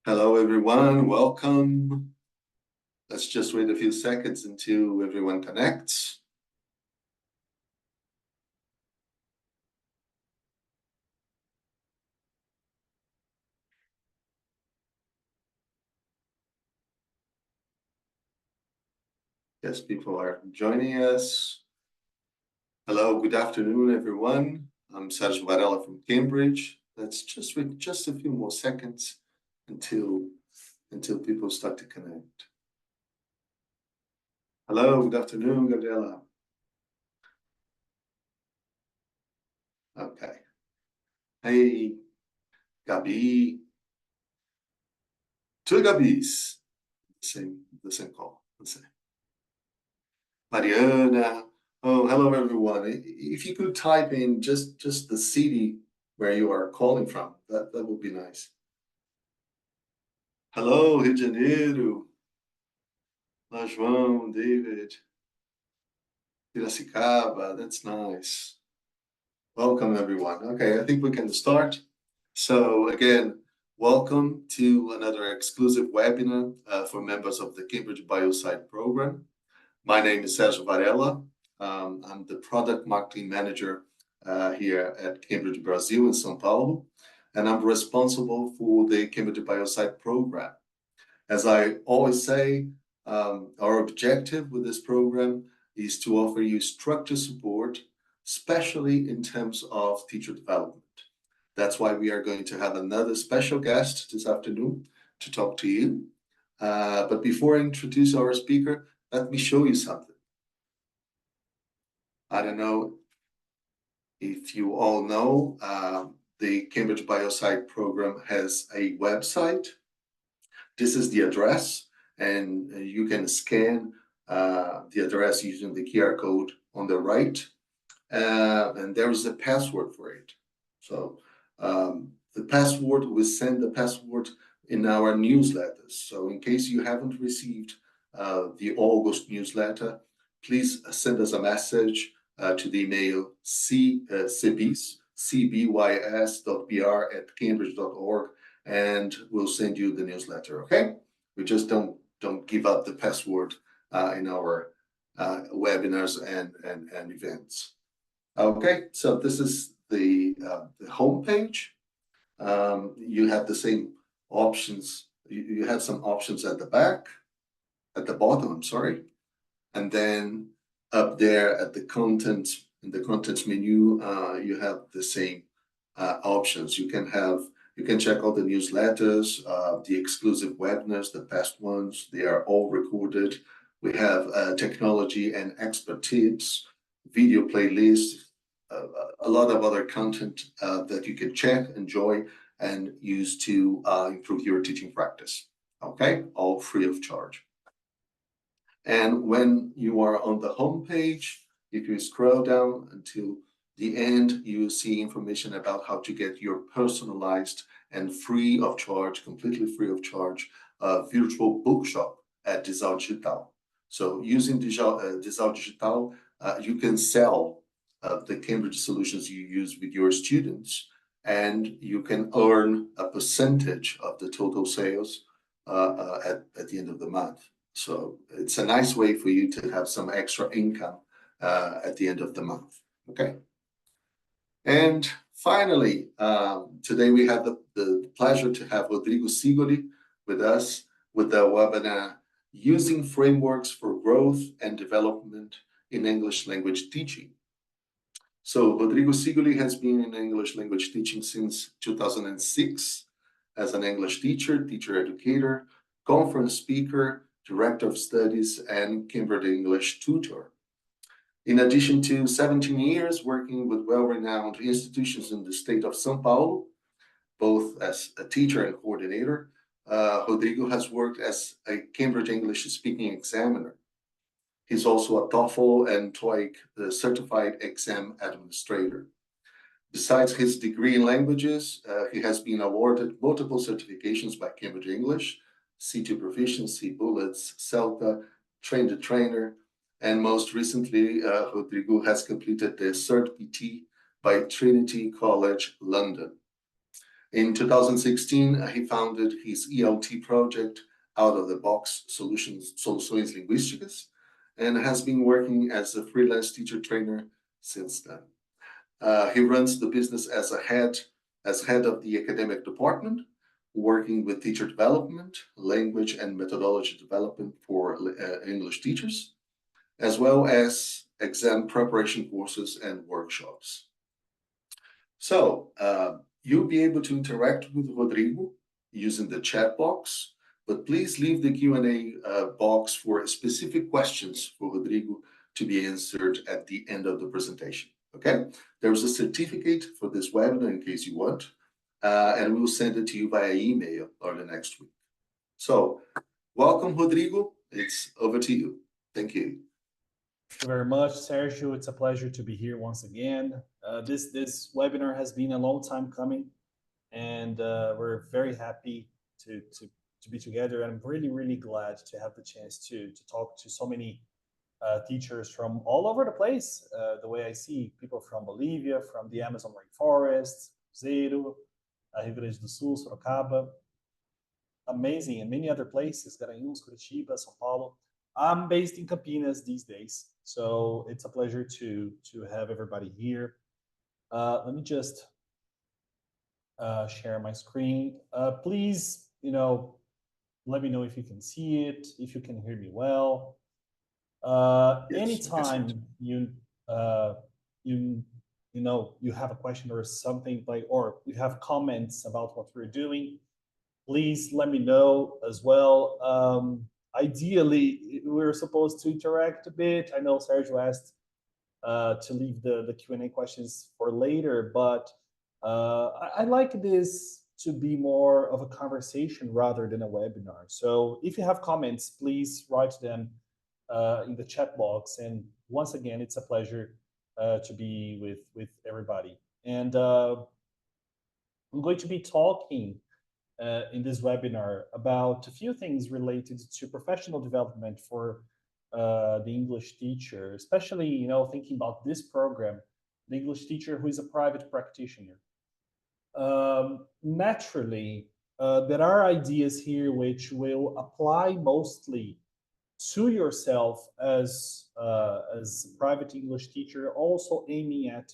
Hello, everyone. Welcome. Let's just wait a few seconds until everyone connects. Yes, people are joining us. Hello, good afternoon, everyone. I'm Sergio Varela from Cambridge. Let's just wait just a few more seconds until people start to connect. Hello, good afternoon, Gabriela. Okay. Hey, Gabi. Two Gabis. The same call. The same. Mariana. Oh, hello everyone. If you could type in just the city where you are calling from, that would be nice. Hello, Rio de Janeiro. Lá, João, David, Piracicaba. That's nice. Welcome everyone. Okay, I think we can start. So again, welcome to another exclusive webinar for members of the Cambridge Biosite program. My name is Sergio Varela. I'm the product marketing manager here at Cambridge, Brazil in São Paulo, and I'm responsible for the Cambridge Biosite program. As I always say, our objective with this program is to offer you structured support, especially in terms of teacher development. That's why we are going to have another special guest this afternoon to talk to you. But before I introduce our speaker, let me show you something. I don't know if you all know, the Cambridge Biosite program has a website. This is the address, and you can scan the address using the QR code on the right, and there is a password for it. So the password, we send the password in our newsletters. So in case you haven't received the August newsletter, please send us a message to the email cbys.br@cambridge.org, and we'll send you the newsletter. Okay? We just don't give out the password in our webinars and events. Okay, so this is the homepage. You have the same options. You have some options at the bottom, I'm sorry. And then up there at the contents, in the contents menu, you have the same options. You can check all the newsletters, the exclusive webinars, the past ones, they are all recorded. We have technology and expert tips, video playlists, a lot of other content that you can check, enjoy, and use to improve your teaching practice. Okay, all free of charge. And when you are on the home page, if you scroll down until the end, you see information about how to get your personalized and free of charge, completely free of charge, virtual bookshop at Disal Digital. So using Disal Digital, you can sell the Cambridge solutions you use with your students, and you can earn a percentage of the total sales at the end of the month. So it's a nice way for you to have some extra income at the end of the month. Okay. And finally, today we have the pleasure to have Rodrigo Sigoli with us with the webinar Using Frameworks for Growth and Development in English Language Teaching. So Rodrigo Sigoli has been in English language teaching since 2006 as an English teacher, teacher educator, conference speaker, director of studies, and Cambridge English tutor. In addition to 17 years working with well-renowned institutions in the state of São Paulo, both as a teacher and coordinator, Rodrigo has worked as a Cambridge English speaking examiner. He's also a TOEFL and TOEIC certified exam administrator. Besides his degree in languages, he has been awarded multiple certifications by Cambridge English, C2 Proficiency, Bullets, CELTA, Train the Trainer, and most recently, Rodrigo has completed the Cert PT by Trinity College, London. In 2016, he founded his ELT project, Out of the Box Soluções Linguísticas, and has been working as a freelance teacher trainer since then. He runs the business as head of the academic department, working with teacher development, language and methodology development for English teachers, as well as exam preparation courses and workshops. So you'll be able to interact with Rodrigo using the chat box, but please leave the Q&A box for specific questions for Rodrigo to be answered at the end of the presentation, okay? There's a certificate for this webinar in case you want, and we'll send it to you via email early next week. So welcome, Rodrigo. It's over to you. Thank you. Thank you very much, Sergio. It's a pleasure to be here once again. This webinar has been a long time coming, and we're very happy to be together. I'm really glad to have the chance to talk to so many teachers from all over the place. The way I see people from Bolivia, from the Amazon rainforest, Cruzeiro, Rio Grande do Sul, Sorocaba, amazing, and many other places, Garanhuns, Curitiba, São Paulo. I'm based in Campinas these days, so it's a pleasure to have everybody here. Let me just share my screen. Please, let me know if you can see it, if you can hear me well. Yes, anytime you have a question or something or you have comments about what we're doing, please let me know as well. Ideally, we're supposed to interact a bit. I know Sergio asked to leave the Q&A questions for later, but I like this to be more of a conversation rather than a webinar. So if you have comments, please write them in the chat box. And once again, it's a pleasure to be with everybody. And I'm going to be talking in this webinar about a few things related to professional development for the English teacher, especially, thinking about this program, the English teacher who is a private practitioner. Naturally, there are ideas here which will apply mostly to yourself as a private English teacher, also aiming at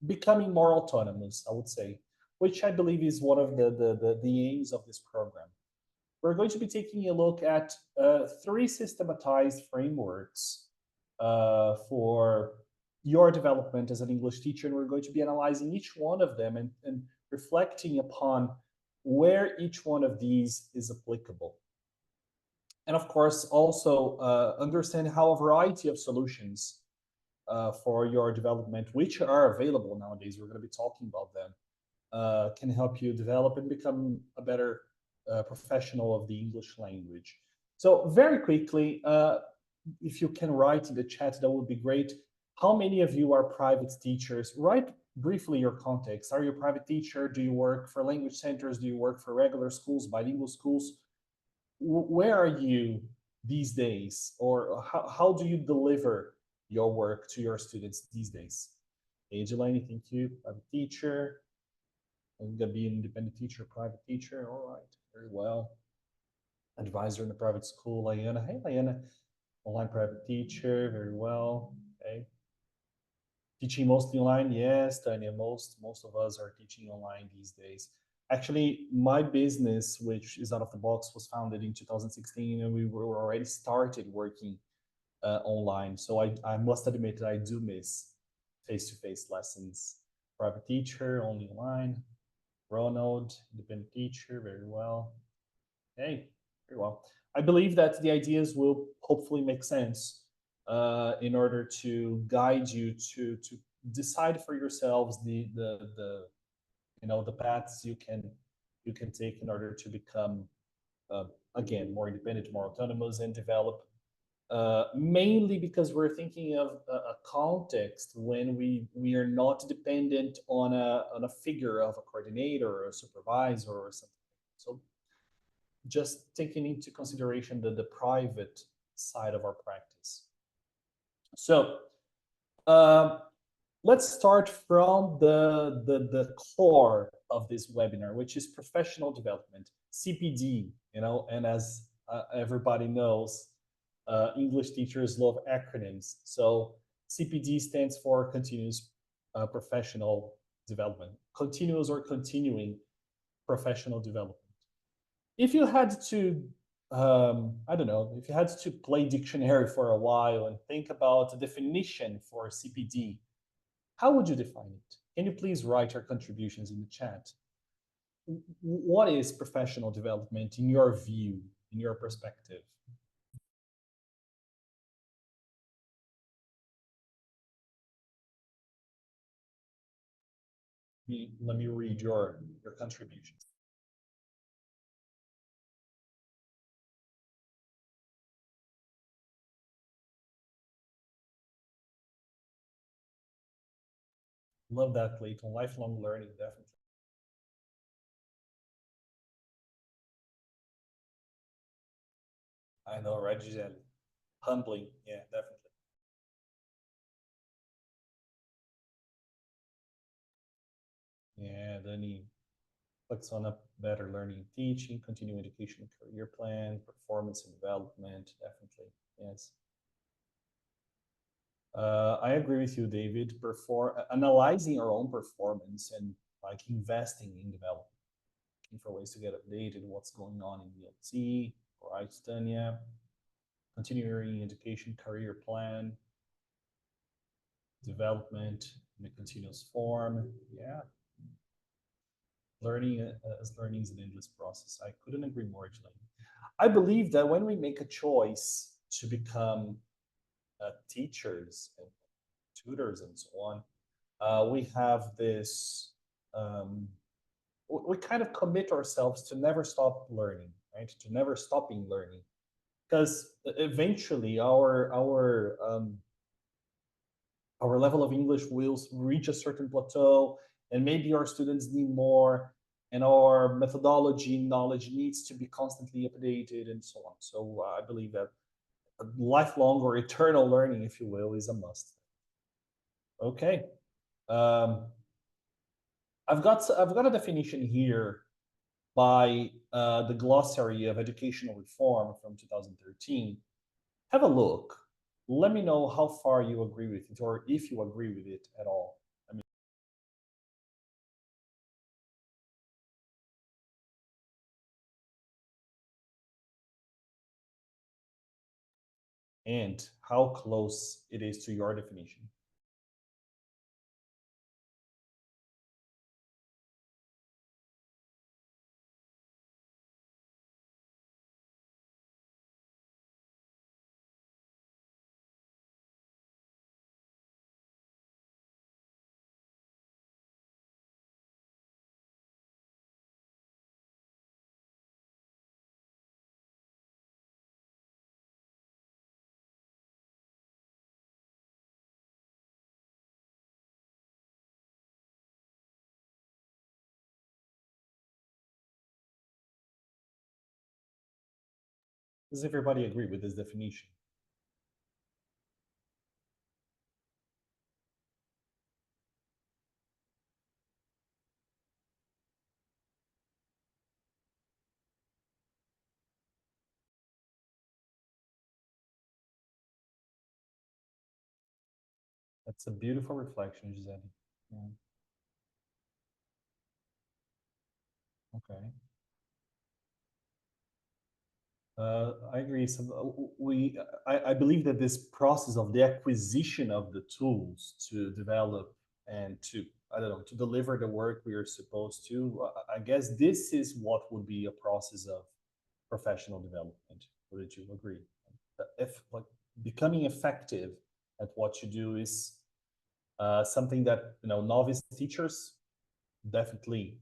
becoming more autonomous, I would say, which I believe is one of the aims of this program. We're going to be taking a look at 3 systematized frameworks for your development as an English teacher, and we're going to be analyzing each one of them and reflecting upon where each one of these is applicable. And of course, also understand how a variety of solutions for your development, which are available nowadays, we're going to be talking about them, can help you develop and become a better professional of the English language. So very quickly, if you can write in the chat, that would be great. How many of you are private teachers? Write briefly your context. Are you a private teacher? Do you work for language centers? Do you work for regular schools, bilingual schools? Where are you these days? Or how do you deliver your work to your students these days? Agelane, thank you. Private teacher. I'm going to be an independent teacher, private teacher. All right, very well. Advisor in the private school, Liana. Hey, Liana. Online private teacher, very well. Okay. Teaching mostly online, yes, Tanya. Most of us are teaching online these days. Actually, my business, which is Out of the Box, was founded in 2016, and we were already started working online. So I must admit that I do miss face-to-face lessons. Private teacher, only online. Ronald, independent teacher, very well. Hey, very well. I believe that the ideas will hopefully make sense in order to guide you to decide for yourselves the paths you can take in order to become again more independent, more autonomous, and develop. Mainly because we're thinking of a context when we are not dependent on a figure of a coordinator or a supervisor or something. So just taking into consideration the private side of our practice. So let's start from the core of this webinar, which is professional development, CPD, and as everybody knows, English teachers love acronyms. So CPD stands for continuous professional development, continuous or continuing professional development. If you had to, I don't know, if you had to play dictionary for a while and think about a definition for CPD, how would you define it? Can you please write your contributions in the chat? What is professional development in your view, in your perspective? Let me read your contributions. Love that, Clayton. Lifelong learning, definitely. I know, right, Giselle? Humbling, yeah, definitely. Yeah, Danny, focus on a better learning and teaching, continuing education and career plan, performance and development, definitely, yes. I agree with you, David. Analyzing our own performance and like investing in development, looking for ways to get updated, what's going on in VLT, right, Tanya? Continuing education career plan, development in a continuous form. Yeah. Learning as learning is an endless process. I couldn't agree more, Elaine. I believe that when we make a choice to become teachers and tutors and so on, we have this, we kind of commit ourselves to never stop learning, right? To never stopping learning. Because eventually our level of English will reach a certain plateau, and maybe our students need more, and our methodology knowledge needs to be constantly updated and so on. So I believe that lifelong or eternal learning, if you will, is a must. Okay. I've got a definition here by the Glossary of Educational Reform from 2013. Have a look. Let me know how far you agree with it, or if you agree with it at all. I mean, and how close it is to your definition. Does everybody agree with this definition? That's a beautiful reflection, Gisele. Yeah. Okay. I agree. So I believe that this process of the acquisition of the tools to develop and to, I don't know, to deliver the work we are supposed to, I guess this is what would be a process of professional development. Would you agree? If like becoming effective at what you do is something that novice teachers definitely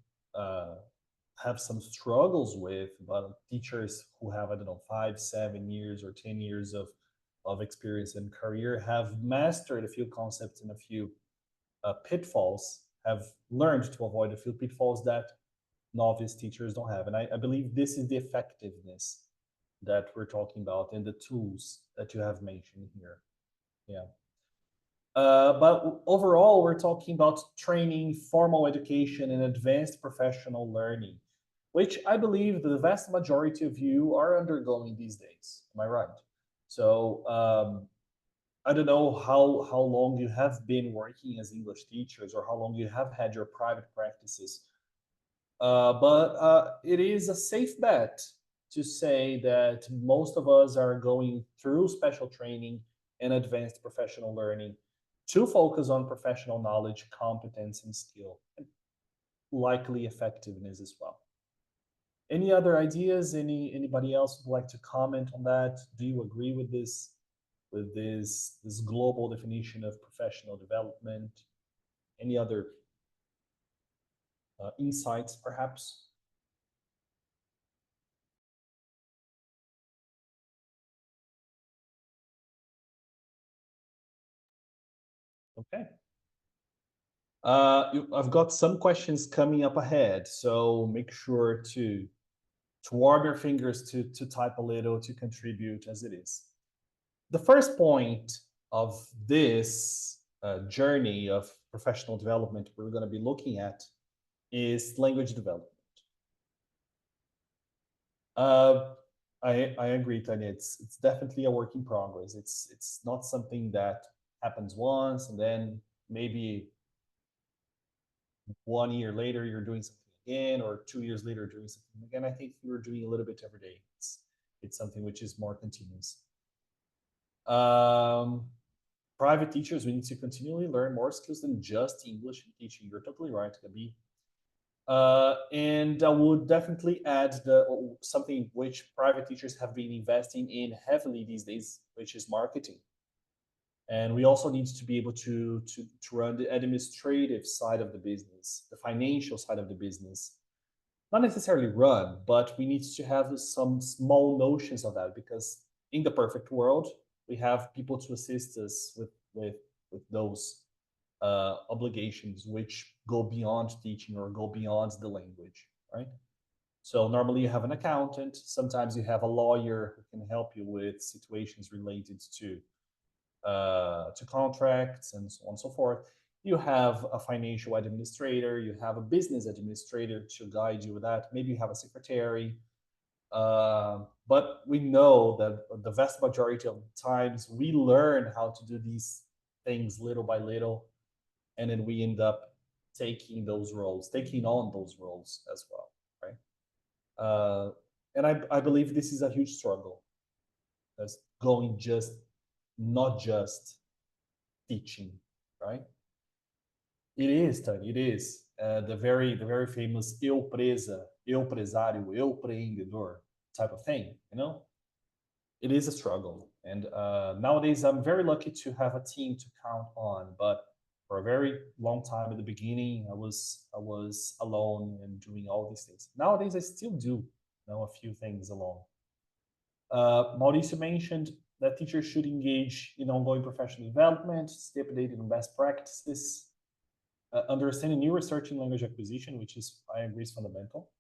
have some struggles with, but teachers who have, I don't know, 5, 7 years or 10 years of experience and career have mastered a few concepts and a few pitfalls, have learned to avoid a few pitfalls that novice teachers don't have. And I believe this is the effectiveness that we're talking about and the tools that you have mentioned here. Yeah. But overall, we're talking about training, formal education, and advanced professional learning, which I believe the vast majority of you are undergoing these days. Am I right? So I don't know how long you have been working as English teachers or how long you have had your private practices. But it is a safe bet to say that most of us are going through special training and advanced professional learning to focus on professional knowledge, competence, and skill, and likely effectiveness as well. Any other ideas? Anybody else would like to comment on that? Do you agree with this global definition of professional development? Any other insights, perhaps? Okay. I've got some questions coming up ahead, so make sure to warm your fingers to type a little to contribute as it is. The first point of this journey of professional development we're going to be looking at is language development. Uh, I agree, Tanya. It's definitely a work in progress. It's not something that happens once and then maybe 1 year later you're doing something again, or 2 years later doing something again. I think we're doing a little bit every day. It's something which is more continuous. Um, Private teachers, we need to continually learn more skills than just English teaching. You're totally right, Gabi. And I would definitely add something which private teachers have been investing in heavily these days, which is marketing. And we also need to be able to run the administrative side of the business, the financial side of the business. Not necessarily run, but we need to have some small notions of that, because in the perfect world, we have people to assist us with those obligations which go beyond teaching or go beyond the language, right? So normally you have an accountant, sometimes you have a lawyer who can help you with situations related to contracts and so on and so forth. You have a financial administrator, you have a business administrator to guide you with that. Maybe you have a secretary. But we know that the vast majority of times we learn how to do these things little by little, and then we end up taking on those roles as well, right? And I believe this is a huge struggle. That's going just not just teaching, right? It is, Tony. It is the very famous eu presa, eu presário, eu empreendedor type of thing. It is a struggle, and nowadays I'm very lucky to have a team to count on. But for a very long time at the beginning, I was alone and doing all these things. Nowadays I still do a few things alone. Mauricio mentioned that teachers should engage in ongoing professional development, stay updated on best practices, understanding new research in language acquisition, which I agree is fundamental.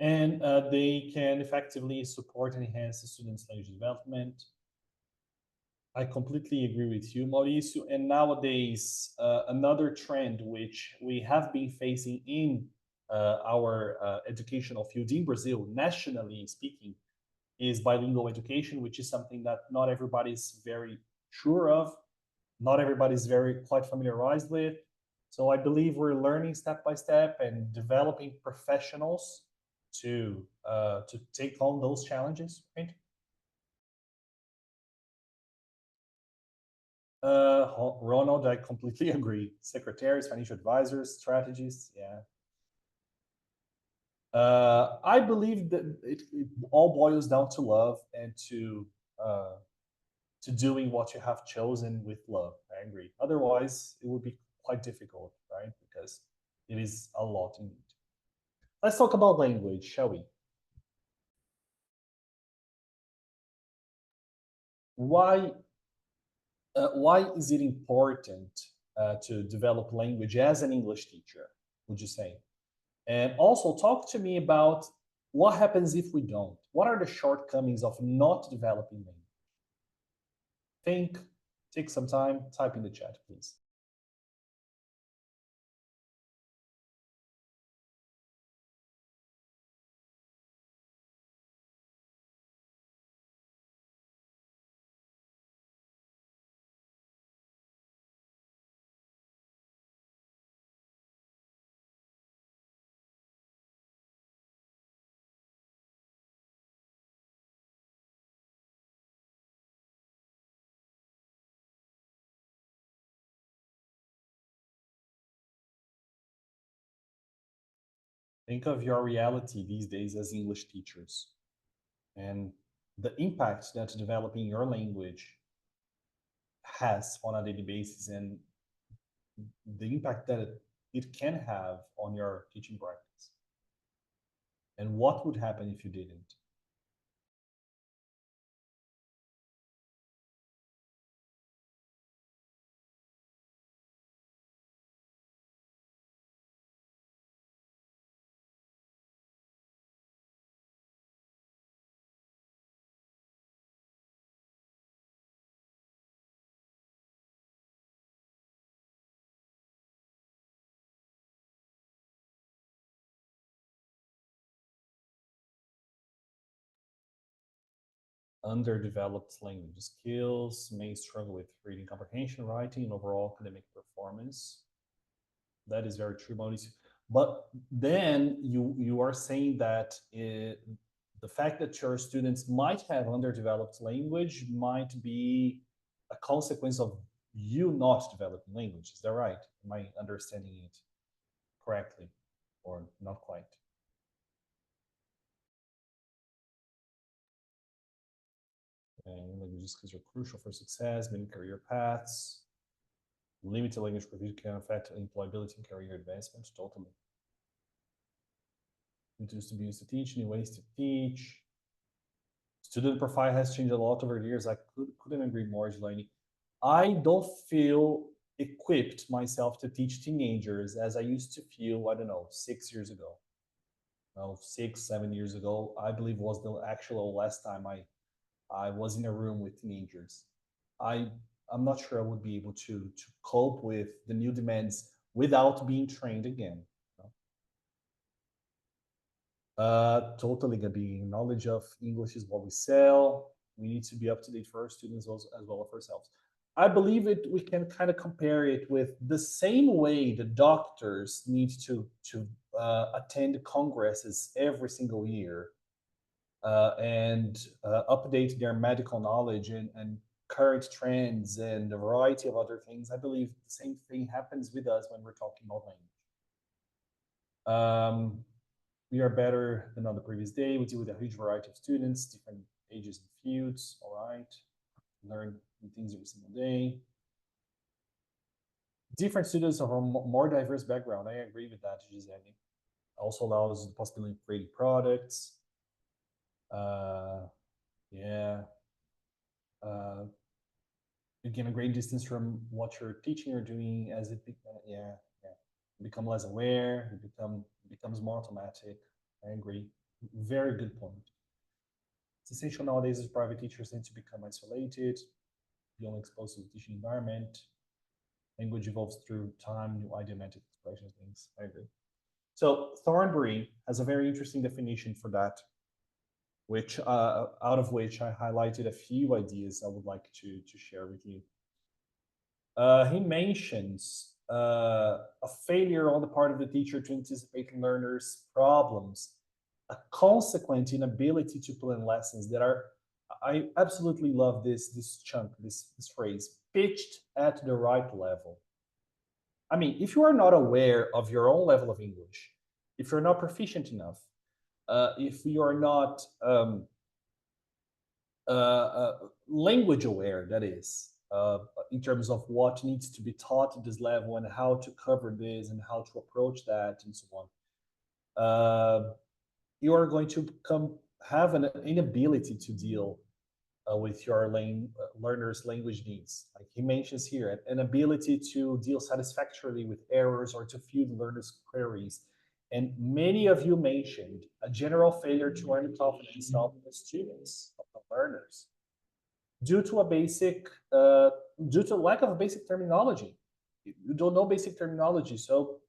And they can effectively support and enhance the students' language development. I completely agree with you, Mauricio. And nowadays, another trend which we have been facing in our educational field in Brazil, nationally speaking, is bilingual education, which is something that not everybody's very sure of, not everybody's very quite familiarized with. So I believe we're learning step by step and developing professionals to take on those challenges, right? Ronald, I completely agree. Secretaries, financial advisors, strategists, yeah. I believe that it all boils down to love and to doing what you have chosen with love. I agree. Otherwise, it would be quite difficult, right? Because it is a lot indeed. Let's talk about language, shall we? Why is it important to develop language as an English teacher, would you say? And also talk to me about what happens if we don't. What are the shortcomings of not developing language? take some time, type in the chat, please. Think of your reality these days as English teachers and the impact that developing your language has on a daily basis and the impact that it can have on your teaching practice. And what would happen if you didn't? Underdeveloped language skills may struggle with reading comprehension, writing, and overall academic performance. That is very true, Mauricio. But then you are saying that the fact that your students might have underdeveloped language might be a consequence of you not developing language. Is that right? Am I understanding it correctly or not quite? And language skills are crucial for success, many career paths. Limited language provision can affect employability and career advancement. Totally. It used to be used to teach, new ways to teach. Student profile has changed a lot over the years. I couldn't agree more, Jelani. I don't feel equipped myself to teach teenagers as I used to feel, I don't know, 6 years ago. No, 6, 7 years ago, I believe was the actual last time I was in a room with teenagers. I'm not sure I would be able to cope with the new demands without being trained again. Totally, Gabi. Knowledge of English is what we sell. We need to be up to date for our students as well as for ourselves. I believe we can kind of compare it with the same way the doctors need to attend congresses every single year and update their medical knowledge and current trends and a variety of other things. I believe the same thing happens with us when we're talking about language. We are better than on the previous day. We deal with a huge variety of students, different ages and fields. All right. Learn new things every single day. Different students of a more diverse background. I agree with that, Gisele. Also allows the possibility of creating products. Yeah. You gain a great distance from what you're teaching or doing as it yeah. You become less aware, becomes more automatic. I agree. Very good point. It's essential nowadays as private teachers tend to become isolated, be only exposed to the teaching environment. Language evolves through time, new idiomatic expressions, things. I agree. So Thornbury has a very interesting definition for that, which out of which I highlighted a few ideas I would like to share with you. He mentions a failure on the part of the teacher to anticipate learners' problems, a consequent inability to plan lessons that are, I absolutely love this chunk, this phrase, pitched at the right level. I mean, if you are not aware of your own level of English, if you're not proficient enough, if you are not language aware, that is, in terms of what needs to be taught at this level and how to cover this and how to approach that and so on, you are going to have an inability to deal with your learner's language needs. Like he mentions here, an ability to deal satisfactorily with errors or to fill the learner's queries. And many of you mentioned a general failure to earn confidence of the students, of the learners. due to a basic, due to lack of basic terminology. You don't know basic terminology, so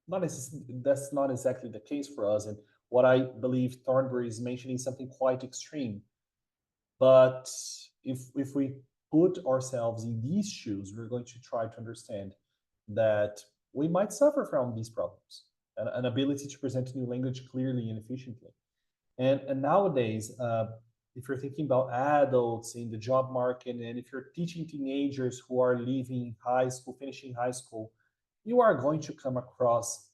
that's not exactly the case for us. And what I believe Thornbury is mentioning something quite extreme. But if we put ourselves in these shoes, we're going to try to understand that we might suffer from these problems, an ability to present a new language clearly and efficiently. And nowadays, if you're thinking about adults in the job market, and if you're teaching teenagers who are leaving high school, finishing high school, you are going to come across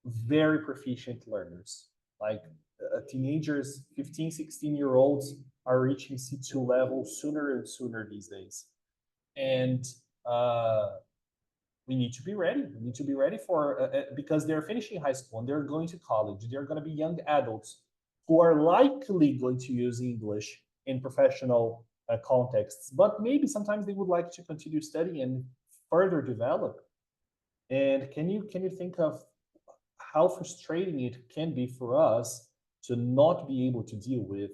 very proficient learners. Like teenagers, 15, 16-year-olds are reaching C2 level sooner and sooner these days. And we need to be ready. We need to be ready for, because they're finishing high school and they're going to college. They're going to be young adults who are likely going to use English in professional contexts, but maybe sometimes they would like to continue studying and further develop. And can you think of how frustrating it can be for us to not be able to deal with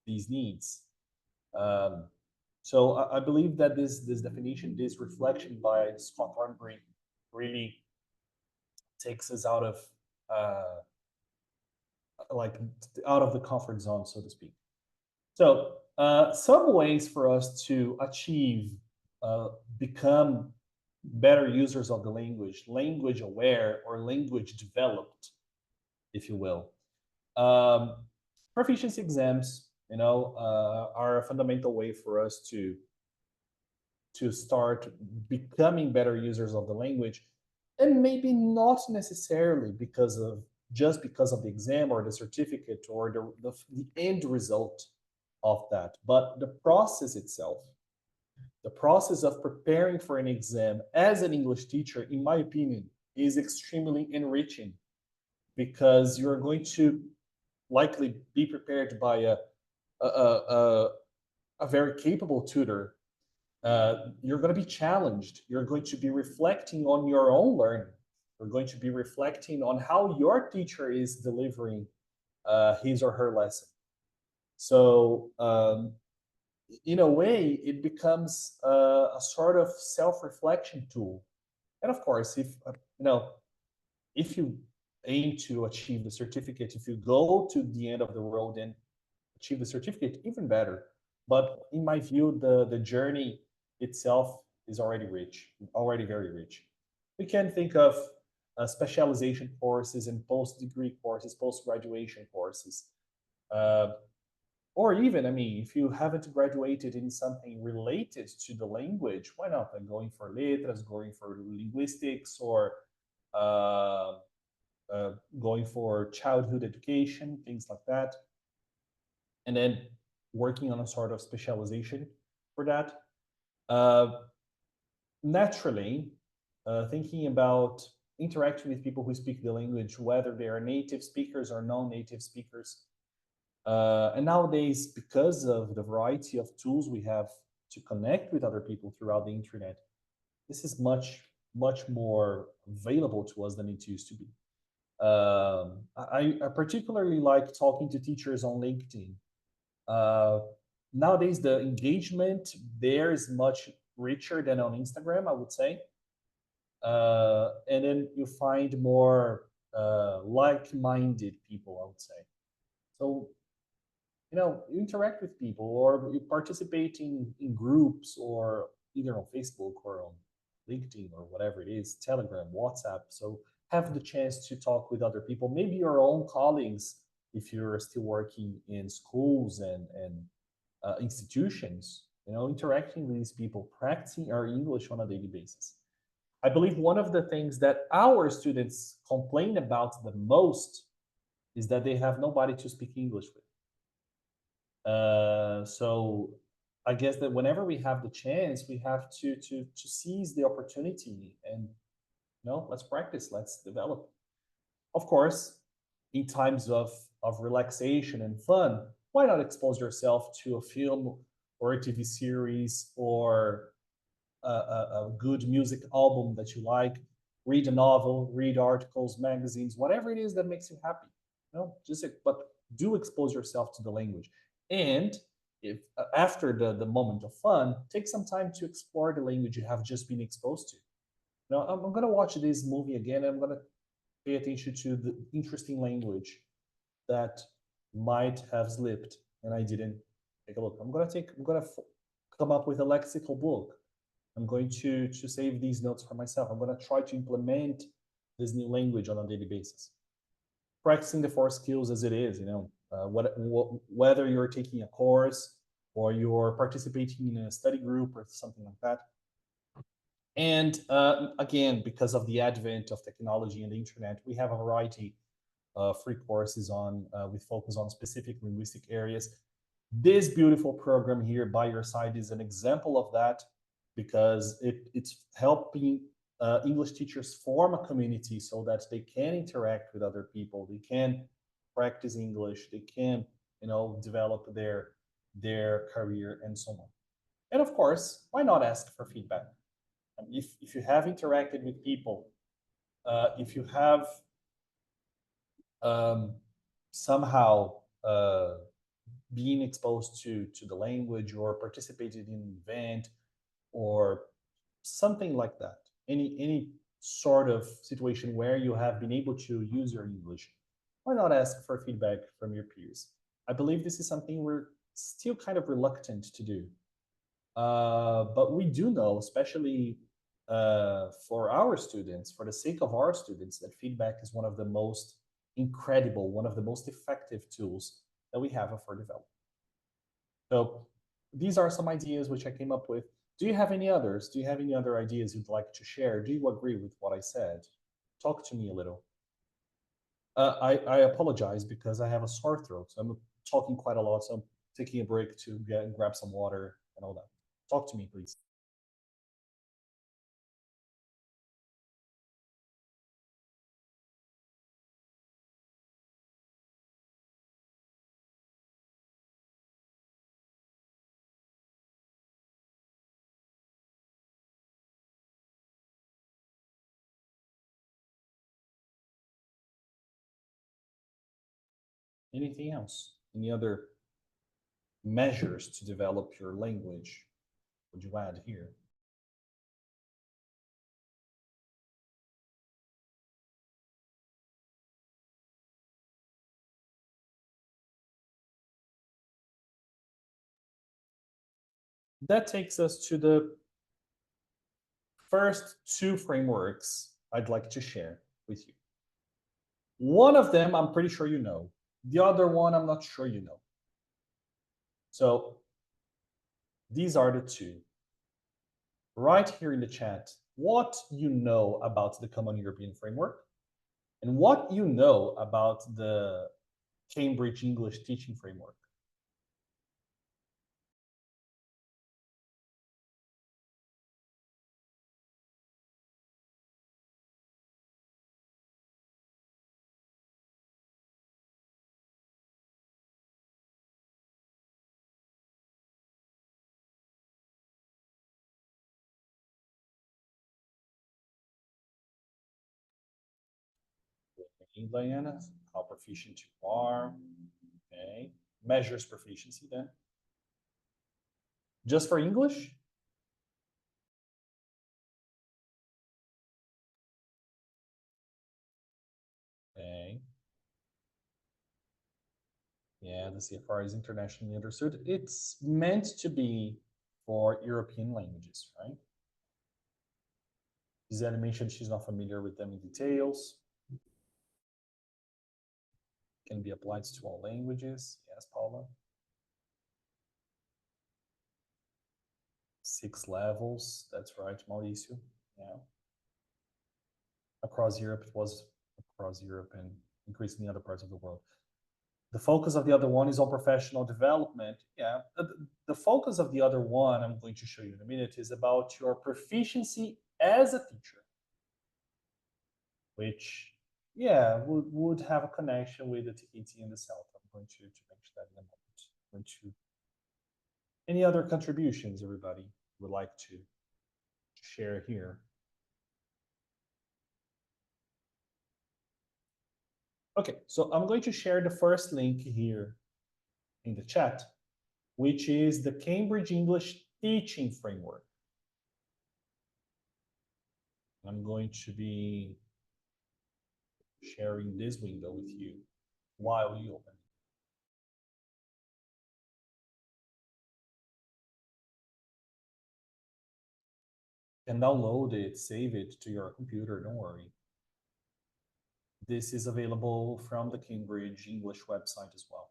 these needs? So I believe that this definition, this reflection by Scott Thornbury, really takes us out of like out of the comfort zone, so to speak. So some ways for us to achieve become better users of the language, language aware or language developed, if you will. Proficiency exams, are a fundamental way for us to start becoming better users of the language, and maybe not necessarily because of the exam or the certificate or the end result of that, but the process itself. The process of preparing for an exam as an English teacher, in my opinion, is extremely enriching, because you're going to likely be prepared by a very capable tutor. You're going to be challenged. You're going to be reflecting on your own learning. You're going to be reflecting on how your teacher is delivering his or her lesson. So, in a way, it becomes a sort of self-reflection tool. And of course, if you aim to achieve the certificate, if you go to the end of the road and achieve the certificate, even better. But in my view, the journey itself is already rich, already very rich. We can think of specialization courses and post-degree courses, post-graduation courses. Or even, if you haven't graduated in something related to the language, why not? Like going for letras, going for linguistics, or going for childhood education, things like that. And then working on a sort of specialization for that. Naturally, thinking about interacting with people who speak the language, whether they are native speakers or non-native speakers. And nowadays, because of the variety of tools we have to connect with other people throughout the internet, this is much, much more available to us than it used to be. I particularly like talking to teachers on LinkedIn. Nowadays, the engagement there is much richer than on Instagram, I would say. And then you find more like-minded people, I would say. So, you interact with people, or you participate in groups, or either on Facebook or on LinkedIn or whatever it is, Telegram, WhatsApp. So have the chance to talk with other people, maybe your own colleagues, if you're still working in schools and institutions, interacting with these people, practicing our English on a daily basis. I believe one of the things that our students complain about the most is that they have nobody to speak English with. So I guess that whenever we have the chance, we have to seize the opportunity and, let's practice, let's develop. Of course, in times of relaxation and fun, why not expose yourself to a film or a TV series, or a good music album that you like, read a novel, read articles, magazines, whatever it is that makes you happy. But do expose yourself to the language. And if after the moment of fun, take some time to explore the language you have just been exposed to. Now, I'm gonna watch this movie again. I'm gonna pay attention to the interesting language that might have slipped and I didn't take a look. I'm gonna come up with a lexical book. I'm going to save these notes for myself. I'm gonna try to implement this new language on a daily basis. Practicing the four skills as it is, whether you're taking a course or you're participating in a study group or something like that. And again, because of the advent of technology and the internet, we have a variety of free courses on with focus on specific linguistic areas. This beautiful program here by your side is an example of that, because it's helping English teachers form a community so that they can interact with other people, they can practice English, they can develop their career and so on. And of course, why not ask for feedback? If you have interacted with people, if you have somehow being exposed to the language or participated in an event or something like that, any sort of situation where you have been able to use your English, why not ask for feedback from your peers? I believe this is something we're still kind of reluctant to do. But we do know, especially for our students, for the sake of our students, that feedback is one of the most incredible, one of the most effective tools that we have for development. So these are some ideas which I came up with. Do you have any others? Do you have any other ideas you'd like to share? Do you agree with what I said? Talk to me a little. I apologize because I have a sore throat. So I'm talking quite a lot, so I'm taking a break to grab some water and all that. Talk to me, please. Anything else? Any other measures to develop your language would you add here? That takes us to the first two frameworks I'd like to share with you. One of them I'm pretty sure you know. The other one I'm not sure you know. So these are the two. Write here in the chat what you know about the Common European Framework and what you know about the Cambridge English Teaching Framework. Diana, how proficient you are. Okay. Measures proficiency then. Just for English? Okay. Yeah, the CFR is internationally understood. It's meant to be for European languages, right? Giselle mentioned she's not familiar with them in details. Can be applied to all languages. Yes, Paula. 6 levels. That's right, Mauricio. Yeah. Across Europe, it was across Europe and increasingly other parts of the world. The focus of the other one is on professional development. Yeah, the focus of the other one, I'm going to show you in a minute, is about your proficiency as a teacher, which, yeah, would have a connection with the TKT and the CELT. I'm going to mention that in a moment. I'm going to... Any other contributions everybody would like to share here? Okay, so I'm going to share the first link here in the chat. which is the Cambridge English Teaching Framework. I'm going to be sharing this window with you while you open it. You can download it, save it to your computer, don't worry. This is available from the Cambridge English website as well.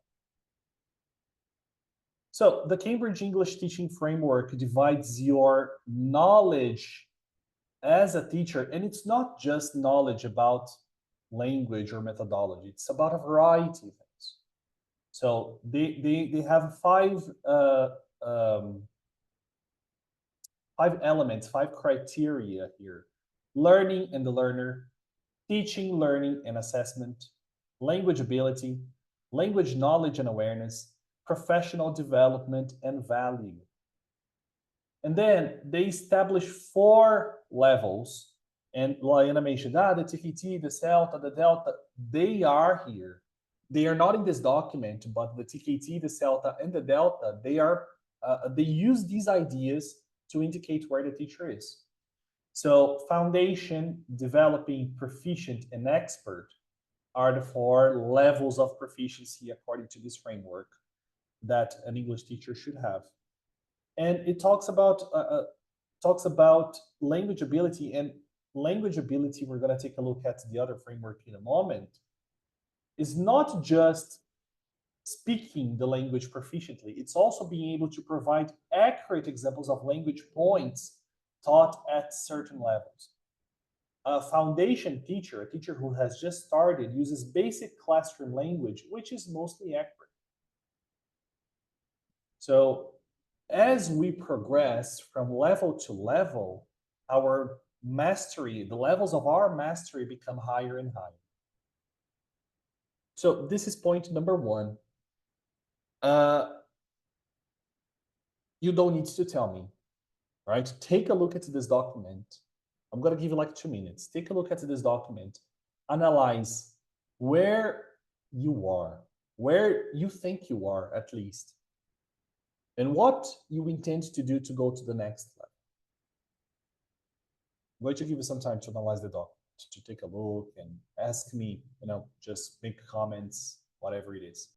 So the Cambridge English Teaching Framework divides your knowledge as a teacher, and it's not just knowledge about language or methodology, it's about a variety of things. So they have five elements, five criteria here: learning and the learner, teaching, learning, and assessment, language ability, language knowledge and awareness, professional development, and value. And then they establish 4 levels. And Laiana mentioned, the TKT, the CELTA, the Delta, they are here. They are not in this document, but the TKT, the CELTA, and the Delta, they use these ideas to indicate where the teacher is. So foundation, developing, proficient, and expert are the 4 levels of proficiency according to this framework that an English teacher should have. And it talks about language ability, and language ability, we're going to take a look at the other framework in a moment, is not just speaking the language proficiently, it's also being able to provide accurate examples of language points taught at certain levels. A foundation teacher, a teacher who has just started, uses basic classroom language, which is mostly accurate. So as we progress from level to level, our mastery, the levels of our mastery become higher and higher. So this is point number 1. You don't need to tell me, right? Take a look at this document. I'm going to give you like 2 minutes. Take a look at this document. Analyze where you are, where you think you are at least, and what you intend to do to go to the next level. I'm going to give you some time to analyze the document, to take a look and ask me, just make comments, whatever it is.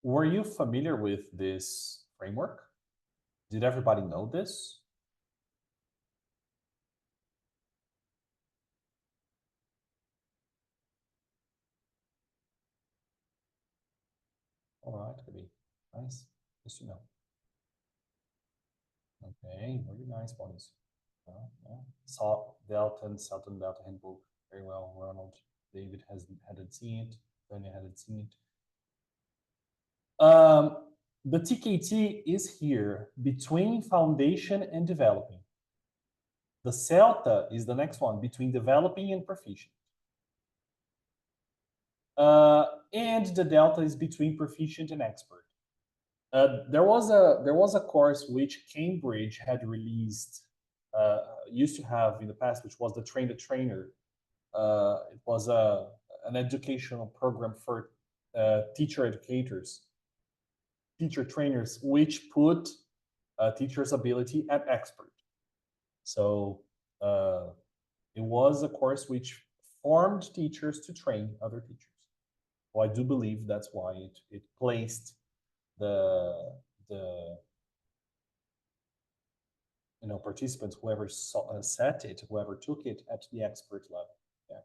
Were you familiar with this framework? Did everybody know this? All right, could be nice. Just to know. Okay, very nice ones. Saw Delta, Southern Delta Handbook, very well. Ronald, David hadn't seen it. Tony hadn't seen it. The TKT is here between foundation and developing. The CELTA is the next one, between developing and proficient. And the Delta is between proficient and expert. There was a course which Cambridge had released, used to have in the past, which was the Train the Trainer. It was an educational program for teacher educators, teacher trainers, which put teacher's ability at expert. So it was a course which formed teachers to train other teachers. Well, I do believe that's why it placed the participants, whoever set it, whoever took it, at the expert level. Yeah.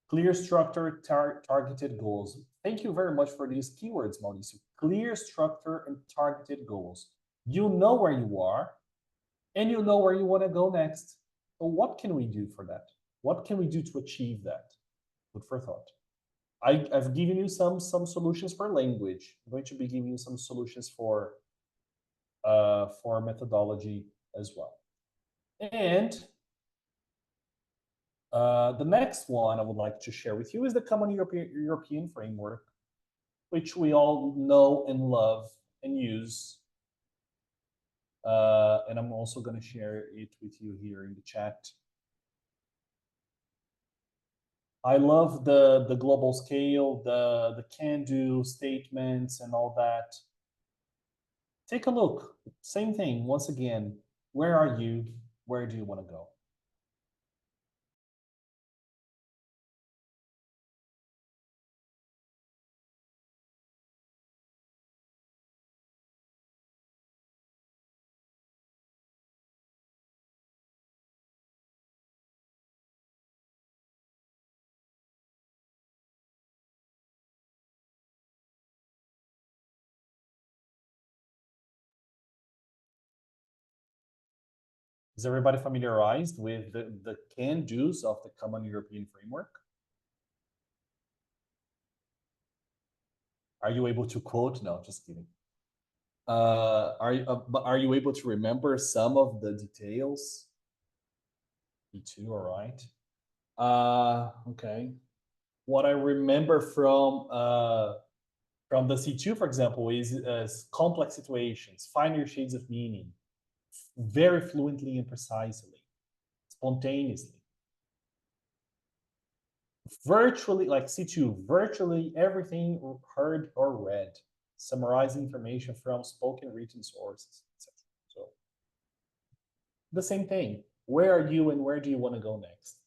Clear structure, targeted goals. Thank you very much for these keywords, Mauricio. Clear structure and targeted goals. You know where you are, and you know where you want to go next. So what can we do for that? What can we do to achieve that? Food for thought. I've given you some solutions for language. I'm going to be giving you some solutions for methodology as well. And the next one I would like to share with you is the Common European Framework, which we all know and love and use. And I'm also going to share it with you here in the chat. I love the global scale, the can-do statements and all that. Take a look. Same thing, once again. Where are you? Where do you want to go? Is everybody familiarized with the can-dos of the Common European Framework? Are you able to quote? No, just kidding. Are you able to remember some of the details? Me too, all right. Okay. What I remember from the C2, for example, is complex situations, finer shades of meaning, very fluently and precisely, spontaneously. Virtually, like C2, virtually everything heard or read, summarize information from spoken written sources, etc. So the same thing. Where are you and where do you want to go next?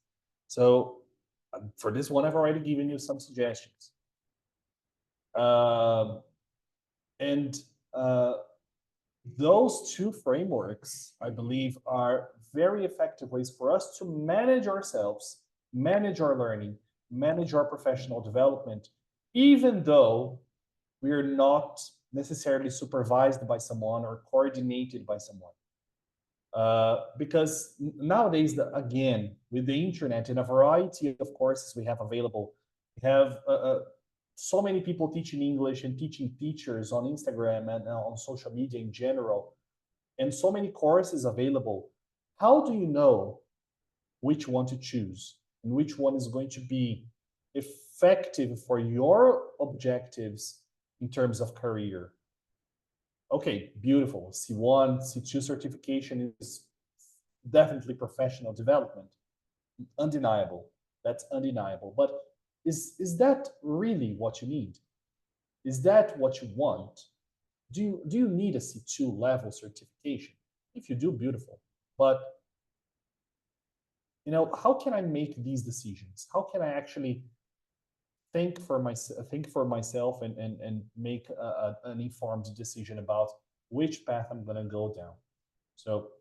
So for this one, I've already given you some suggestions. And those two frameworks, I believe, are very effective ways for us to manage ourselves, manage our learning, manage our professional development, even though we are not necessarily supervised by someone or coordinated by someone. Because nowadays, again, with the internet and a variety of courses we have available, we have so many people teaching English and teaching teachers on Instagram and on social media in general, and so many courses available. How do you know which one to choose and which one is going to be effective for your objectives in terms of career? Okay, beautiful. C1, C2 certification is definitely professional development. Undeniable. That's undeniable. But is that really what you need? Is that what you want? Do you need a C2 level certification? If you do, beautiful. But how can I make these decisions? How can I actually think for myself and make an informed decision about which path I'm going to go down? So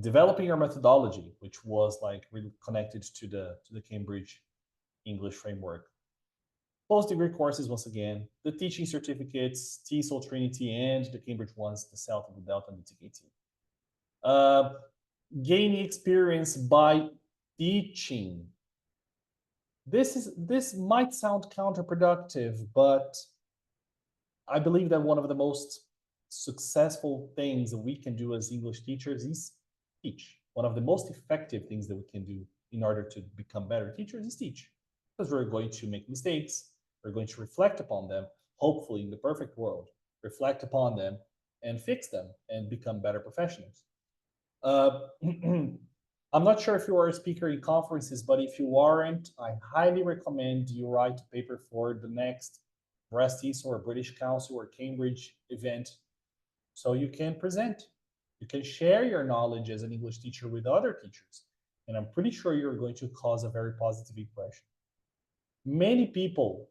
developing your methodology, which was like really connected to the Cambridge English framework. Post-degree courses, once again, the teaching certificates, TESOL, Trinity, and the Cambridge ones, the CELTA, the Delta, and the TKT. Gaining experience by teaching. This might sound counterproductive, but I believe that one of the most successful things that we can do as English teachers is teach. One of the most effective things that we can do in order to become better teachers is teach. Because we're going to make mistakes, we're going to reflect upon them, hopefully in the perfect world, reflect upon them and fix them and become better professionals. I'm not sure if you are a speaker in conferences, but if you aren't, I highly recommend you write a paper for the next Breasties or British Council or Cambridge event so you can present. You can share your knowledge as an English teacher with other teachers. And I'm pretty sure you're going to cause a very positive impression. Many people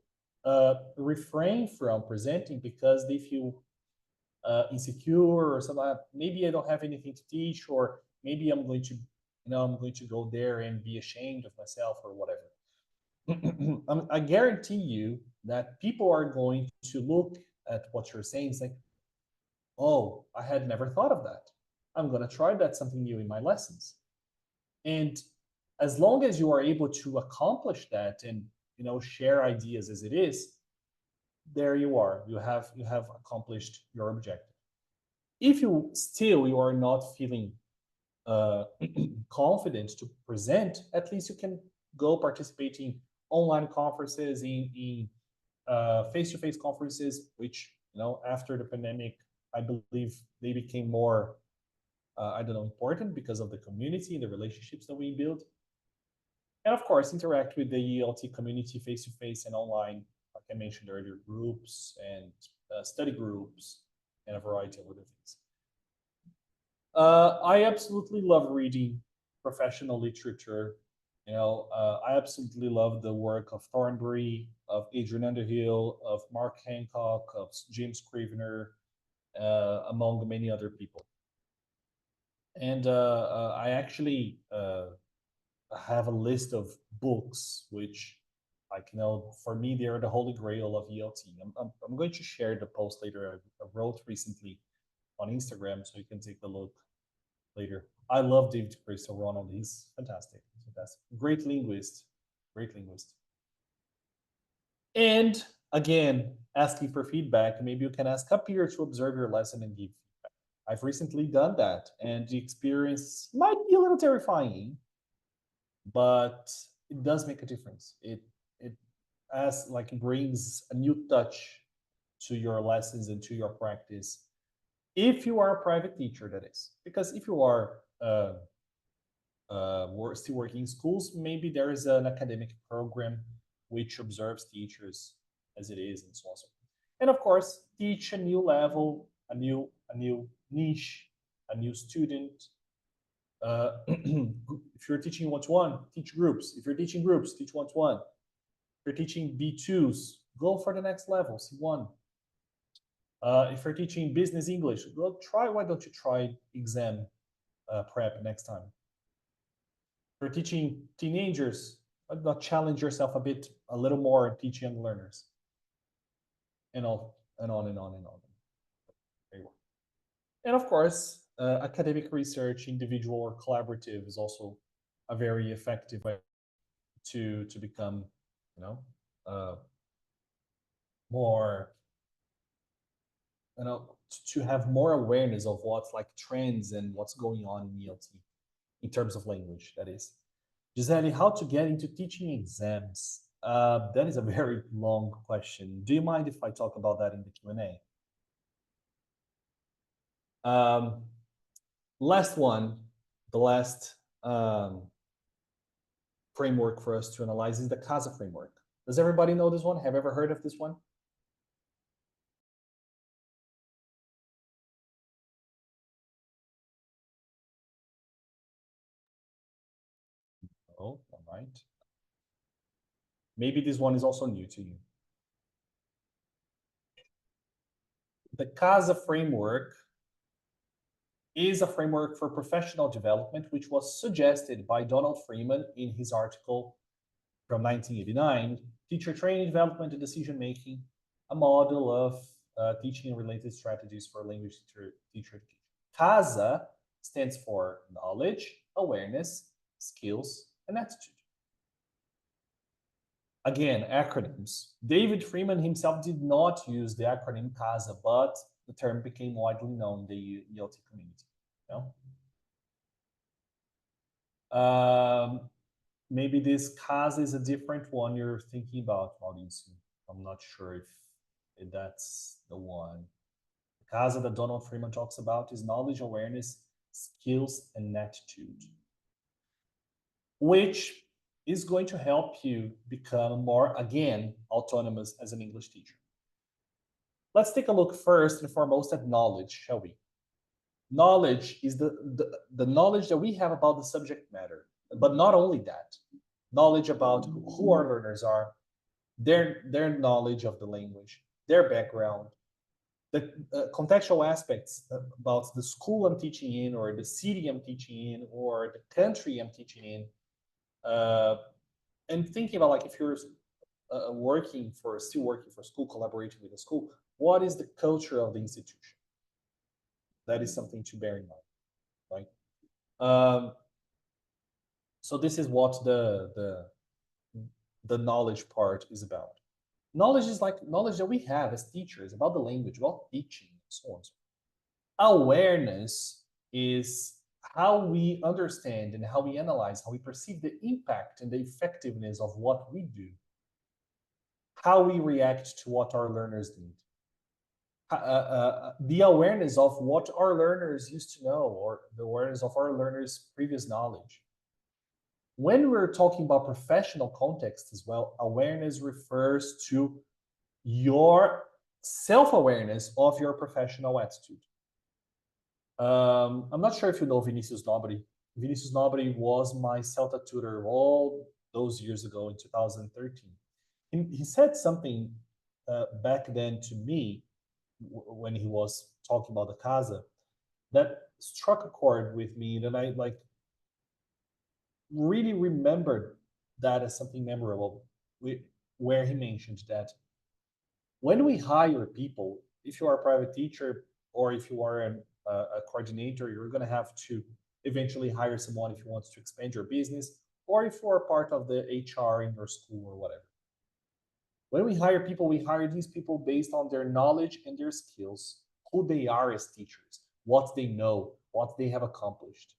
refrain from presenting because they feel insecure or something. Maybe I don't have anything to teach, or maybe I'm going to go there and be ashamed of myself or whatever. I guarantee you that people are going to look at what you're saying and say, oh, I had never thought of that. I'm going to try that something new in my lessons. And as long as you are able to accomplish that and share ideas as it is, there you are. You have accomplished your objective. If you are not feeling confident to present, at least you can go participate in online conferences, in face-to-face conferences, which after the pandemic, I believe they became more important because of the community and the relationships that we build. And of course, interact with the ELT community face-to-face and online, like I mentioned earlier, groups and study groups and a variety of other things. I absolutely love reading professional literature. I absolutely love the work of Thornbury, of Adrian Underhill, of Mark Hancock, of James Scrivener, among many other people. And I actually have a list of books which, for me, they're the holy grail of ELT. I'm going to share the post later. I wrote recently on Instagram, so you can take a look later. I love David Crystal Ronald. He's fantastic. Great linguist. And again, asking for feedback. Maybe you can ask a peer to observe your lesson and give feedback. I've recently done that, and the experience might be a little terrifying, but it does make a difference. It brings a new touch to your lessons and to your practice. If you are a private teacher, that is, because if you are still working in schools, maybe there is an academic program which observes teachers as it is, and so on. And of course, teach a new level, a new niche, a new student. If you're teaching one-to-one, teach groups. If you're teaching groups, teach one-to-one. If you're teaching B2s, go for the next level, C1. If you're teaching business English, why don't you try exam prep next time? If you're teaching teenagers, why not challenge yourself a little more and teach young learners? And on and on and on and on. Very well. And of course, academic research, individual or collaborative, is also a very effective way to become, more, to have more awareness of what's like trends and what's going on in ELT in terms of language, that is. Gisele, how to get into teaching exams? That is a very long question. Do you mind if I talk about that in the Q&A? Last one, the last framework for us to analyze is the KASA framework. Does everybody know this one? Have you ever heard of this one? Oh, all right. Maybe this one is also new to you. The KASA framework is a framework for professional development, which was suggested by Donald Freeman in his article from 1989, Teacher Training, Development, and Decision-Making, a model of teaching and related strategies for language teacher education. KASA stands for knowledge, awareness, skills, and attitude. Again, acronyms. David Freeman himself did not use the acronym KASA, but the term became widely known in the ELT community. Maybe this KASA is a different one you're thinking about, Mauricio. I'm not sure if that's the one. The KASA that Donald Freeman talks about is knowledge, awareness, skills, and attitude, which is going to help you become more, again, autonomous as an English teacher. Let's take a look first and foremost at knowledge, shall we? Knowledge is the knowledge that we have about the subject matter, but not only that, knowledge about who our learners are, their knowledge of the language, their background, the contextual aspects about the school I'm teaching in, or the city I'm teaching in, or the country I'm teaching in, and thinking about, like, if you're still working for school, collaborating with a school, what is the culture of the institution? That is something to bear in mind. right? So this is what the knowledge part is about. Knowledge is like knowledge that we have as teachers about the language, about teaching, and so on. Awareness is how we understand and how we analyze, how we perceive the impact and the effectiveness of what we do, how we react to what our learners need. The awareness of what our learners used to know, or the awareness of our learners' previous knowledge. When we're talking about professional context as well, awareness refers to your self-awareness of your professional attitude. I'm not sure if you know Vinicius Nobri. Vinicius Nobri was my Celta tutor all those years ago in 2013. He said something back then to me when he was talking about the KASA that struck a chord with me, that I like really remembered that as something memorable, where he mentioned that when we hire people, if you are a private teacher or if you are a coordinator, you're going to have to eventually hire someone if you want to expand your business, or if you're part of the HR in your school or whatever. When we hire people, we hire these people based on their knowledge and their skills, who they are as teachers, what they know, what they have accomplished.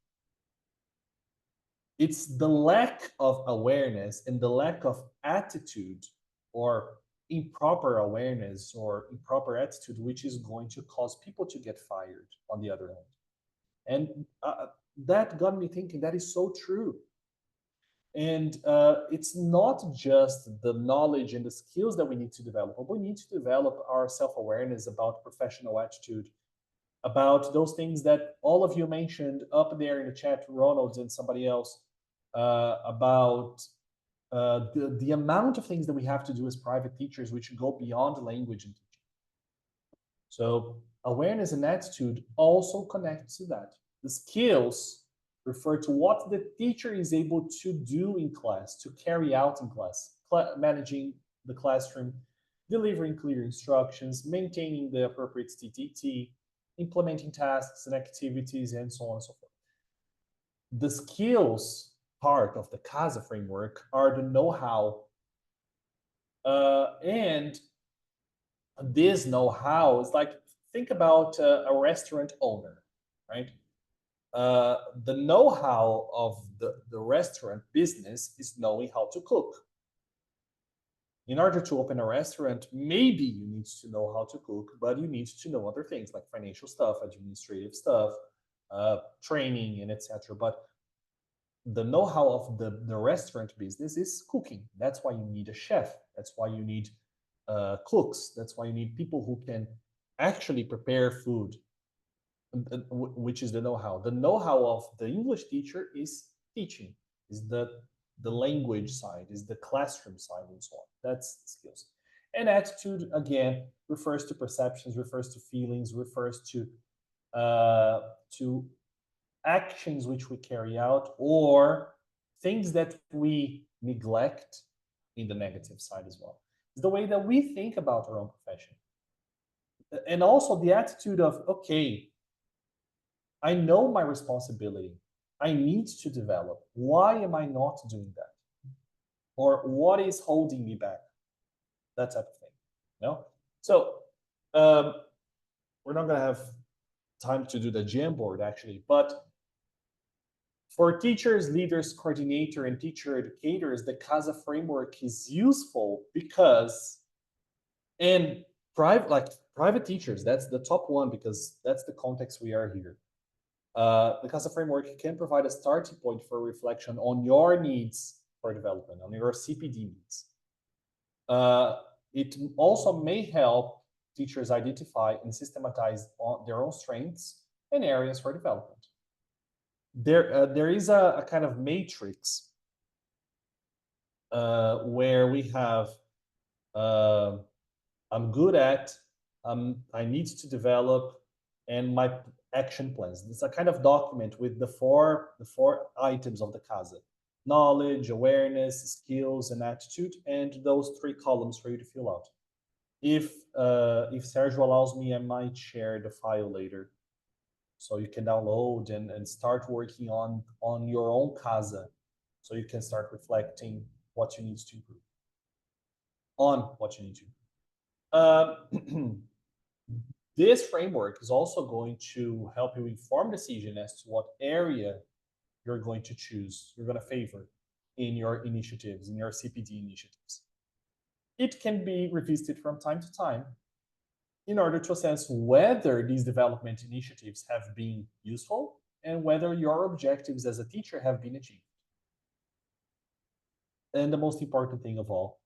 It's the lack of awareness and the lack of attitude, or improper awareness or improper attitude, which is going to cause people to get fired on the other hand. And that got me thinking, that is so true. And it's not just the knowledge and the skills that we need to develop, but we need to develop our self-awareness about professional attitude, about those things that all of you mentioned up there in the chat, Ronald and somebody else, about the amount of things that we have to do as private teachers, which go beyond language and teaching. So awareness and attitude also connect to that. The skills refer to what the teacher is able to do in class, to carry out in class, managing the classroom, delivering clear instructions, maintaining the appropriate TTT, implementing tasks and activities, and so on and so forth. The skills part of the KASA framework are the know-how, and this know-how is like, think about a restaurant owner, right? The know-how of the restaurant business is knowing how to cook. In order to open a restaurant, maybe you need to know how to cook, but you need to know other things like financial stuff, administrative stuff, training, and etc. But the know-how of the restaurant business is cooking. That's why you need a chef. That's why you need cooks. That's why you need people who can actually prepare food, which is the know-how. The know-how of the English teacher is teaching, is the language side, is the classroom side, and so on. That's the skills. And attitude, again, refers to perceptions, refers to feelings, refers to actions which we carry out, or things that we neglect in the negative side as well. It's the way that we think about our own profession. And also the attitude of, okay, I know my responsibility. I need to develop. Why am I not doing that? Or what is holding me back? That type of thing. No? So we're not going to have time to do the Jamboard actually, but for teachers, leaders, coordinator, and teacher educators, the KASA framework is useful because, and private teachers, that's the top one because that's the context we are here. The KASA framework can provide a starting point for reflection on your needs for development, on your CPD needs. It also may help teachers identify and systematize their own strengths and areas for development. There is a kind of matrix where we have I'm good at, I need to develop, and my action plans. It's a kind of document with the four items of the KASA: knowledge, awareness, skills, and attitude, and those 3 columns for you to fill out. If Sergio allows me, I might share the file later So you can download and start working on your own KASA. So you can start reflecting what you need to improve. On what you need to improve. This framework is also going to help you inform decision as to what area you're going to choose, you're going to favor in your initiatives, in your CPD initiatives. It can be revisited from time to time in order to assess whether these development initiatives have been useful and whether your objectives as a teacher have been achieved. And the most important thing of all,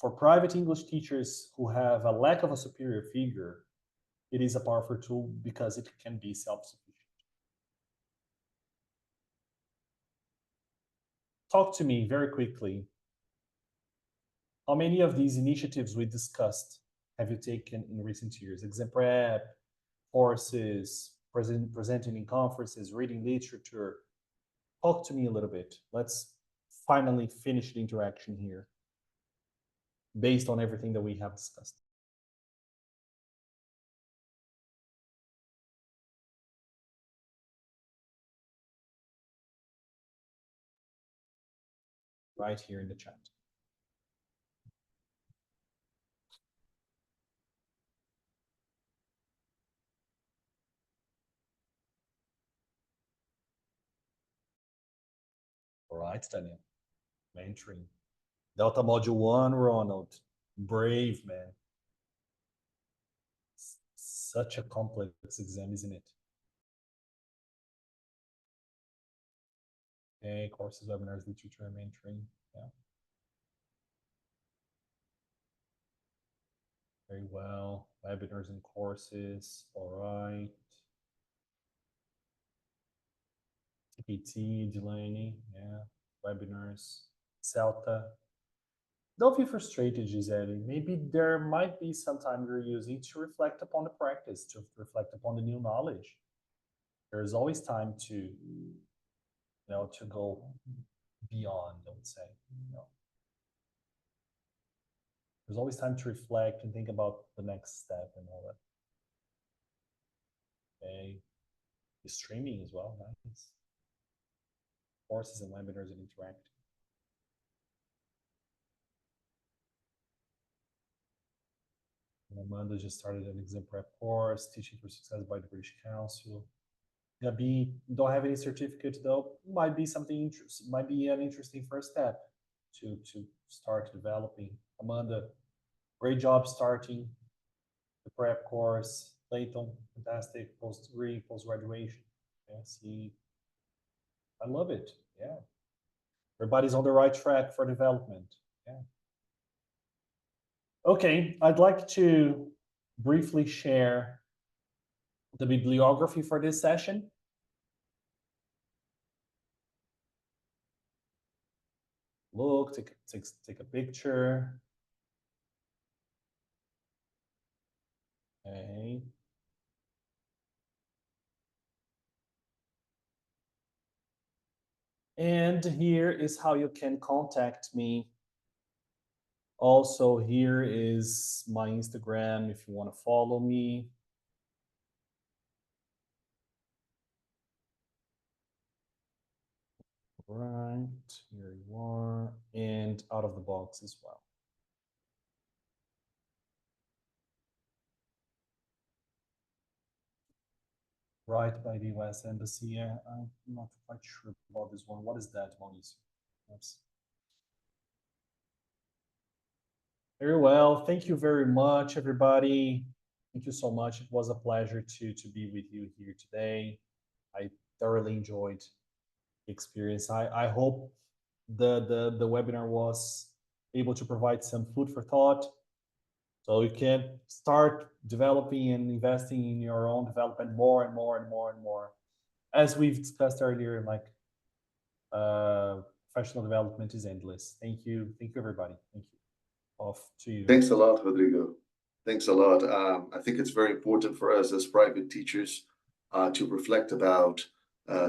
for private English teachers who have a lack of a superior figure, it is a powerful tool because it can be self-sufficient. Talk to me very quickly. How many of these initiatives we discussed have you taken in recent years? Exam prep, courses, presenting in conferences, reading literature. Talk to me a little bit. Let's finally finish the interaction here based on everything that we have discussed. Right here in the chat. All right, Daniel. Mentoring. Delta Module 1, Ronald. Brave, man. Such a complex exam, isn't it? Okay, courses, webinars, literature, mentoring. Yeah. Very well. Webinars and courses. All right. TPT, Delaney. Yeah. Webinars. Celta. Don't be frustrated, Gisele. Maybe there might be some time you're using to reflect upon the practice, to reflect upon the new knowledge. There's always time to, to go beyond, I would say. There's always time to reflect and think about the next step and all that. Okay. The streaming as well, nice. Courses and webinars and interactive. Amanda just started an exam prep course, Teaching for Success by the British Council. Gabi, don't have any certificate though. Might be something interesting. Might be an interesting first step to start developing. Amanda, great job starting the prep course. Clayton, fantastic post-degree, post-graduation. Yeah, see, I love it. Yeah, everybody's on the right track for development. Yeah. Okay, I'd like to briefly share the bibliography for this session. Look, take a picture. Okay. And here is how you can contact me. Also, here is my Instagram if you want to follow me. Right, here you are, and out of the box as well. Right by the US Embassy. Yeah, I'm not quite sure about this one. What is that, Mauricio? Oops. Very well. Thank you very much, everybody. Thank you so much. It was a pleasure to be with you here today. I thoroughly enjoyed the experience. I hope the webinar was able to provide some food for thought. So you can start developing and investing in your own development more and more and more and more. As we've discussed earlier, like professional development is endless. Thank you, everybody. Thank you. Off to you. Thanks a lot, Rodrigo. Thanks a lot. I think it's very important for us as private teachers to reflect about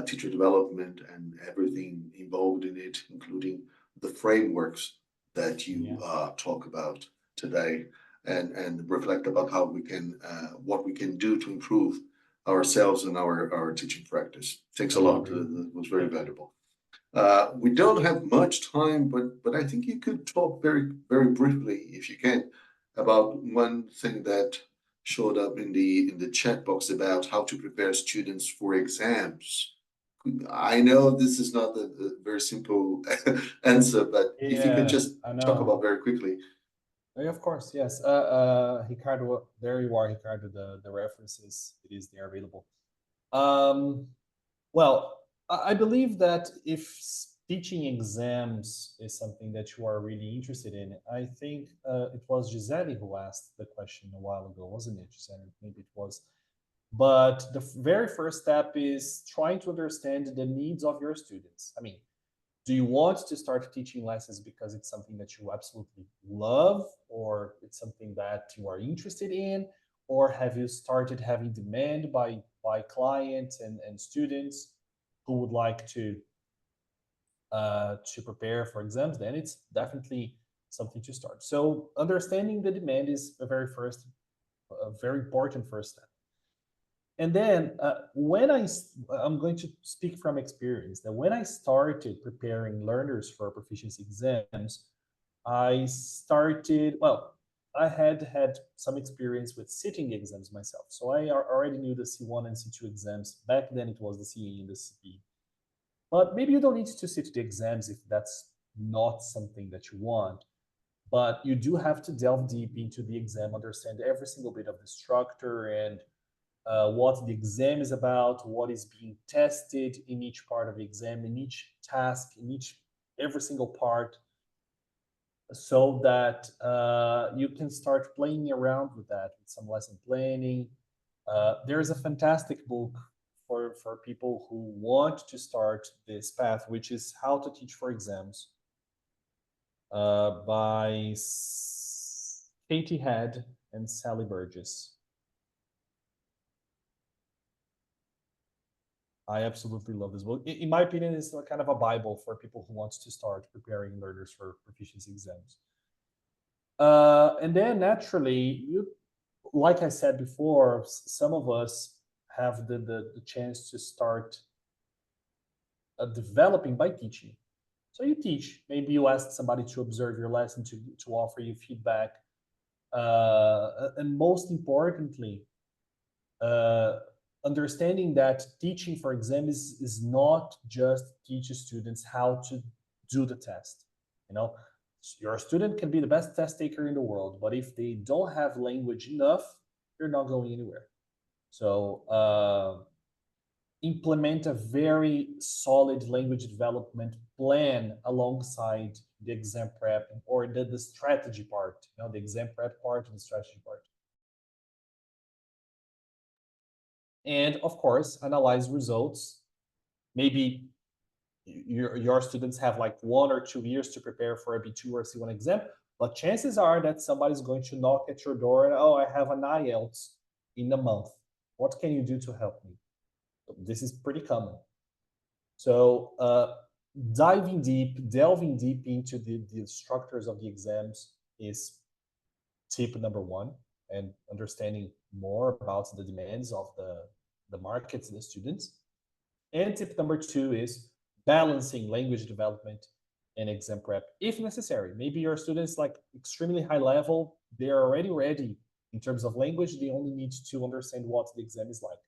teacher development and everything involved in it, including the frameworks that you talk about today, and reflect about how we can, what we can do to improve ourselves and our teaching practice. Thanks a lot. That was very valuable. We don't have much time, but I think you could talk very, very briefly, if you can, about one thing that showed up in the chat box about how to prepare students for exams. I know this is not a very simple answer, but if you could just talk about very quickly. Of course, yes. Ricardo, there you are, Ricardo, the references, it is there available. Well, I believe that if teaching exams is something that you are really interested in, I think it was Gisele who asked the question a while ago, wasn't it, Gisele? Maybe it was. But the very first step is trying to understand the needs of your students. I mean, do you want to start teaching lessons because it's something that you absolutely love, or it's something that you are interested in, or have you started having demand by clients and students who would like to prepare for exams? Then it's definitely something to start. So understanding the demand is a very important first step. And then I'm going to speak from experience, that when I started preparing learners for proficiency exams, I had some experience with sitting exams myself. So I already knew the C1 and C2 exams. Back then it was the CE and the CP. But maybe you don't need to sit the exams if that's not something that you want. But you do have to delve deep into the exam, understand every single bit of the structure and what the exam is about, what is being tested in each part of the exam, in each task, in every single part, so that you can start playing around with that with some lesson planning. There's a fantastic book for people who want to start this path, which is How to Teach for Exams, by Katie Head and Sally Burgess. I absolutely love this book. In my opinion, it's kind of a Bible for people who want to start preparing learners for proficiency exams. And then naturally, like I said before, some of us have the chance to start developing by teaching. So you teach. Maybe you ask somebody to observe your lesson, to offer you feedback. And most importantly, understanding that teaching for exams is not just teach students how to do the test. Your student can be the best test taker in the world, but if they don't have language enough, you're not going anywhere. So implement a very solid language development plan alongside the exam prep, or the strategy part, the exam prep part and the strategy part. And of course, analyze results. Maybe your students have like 1 or 2 years to prepare for a B2 or C1 exam, but chances are that somebody's going to knock at your door and, oh, I have an IELTS in a month. What can you do to help me? This is pretty common. So delving deep into the structures of the exams is tip number 1, and understanding more about the demands of the markets and the students. And tip number 2 is balancing language development and exam prep if necessary. Maybe your students like extremely high level, they're already ready in terms of language, they only need to understand what the exam is like.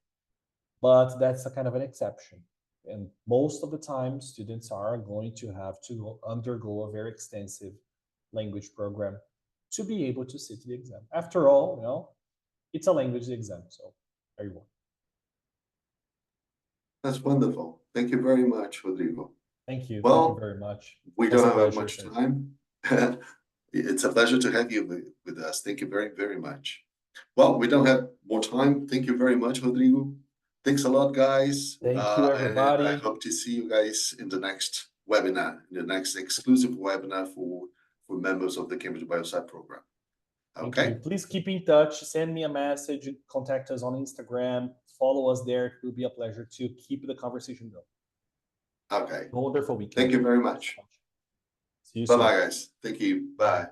But that's a kind of an exception. And most of the time, students are going to have to undergo a very extensive language program to be able to sit the exam. After all, it's a language exam, so there you go. That's wonderful. Thank you very much, Rodrigo. Thank you. Well, thank you very much. We don't have much time. It's a pleasure to have you with us. Thank you very, very much. Well, we don't have more time. Thank you very much, Rodrigo. Thanks a lot, guys. Thank you, everybody. I hope to see you guys in the next webinar, in the next exclusive webinar for members of the Cambridge Bioscience program. Okay. Please keep in touch. Send me a message. Contact us on Instagram. Follow us there. It will be a pleasure to keep the conversation going. Okay. Wonderful weekend. Thank you very much. See you soon. Bye-bye, guys. Thank you. Bye.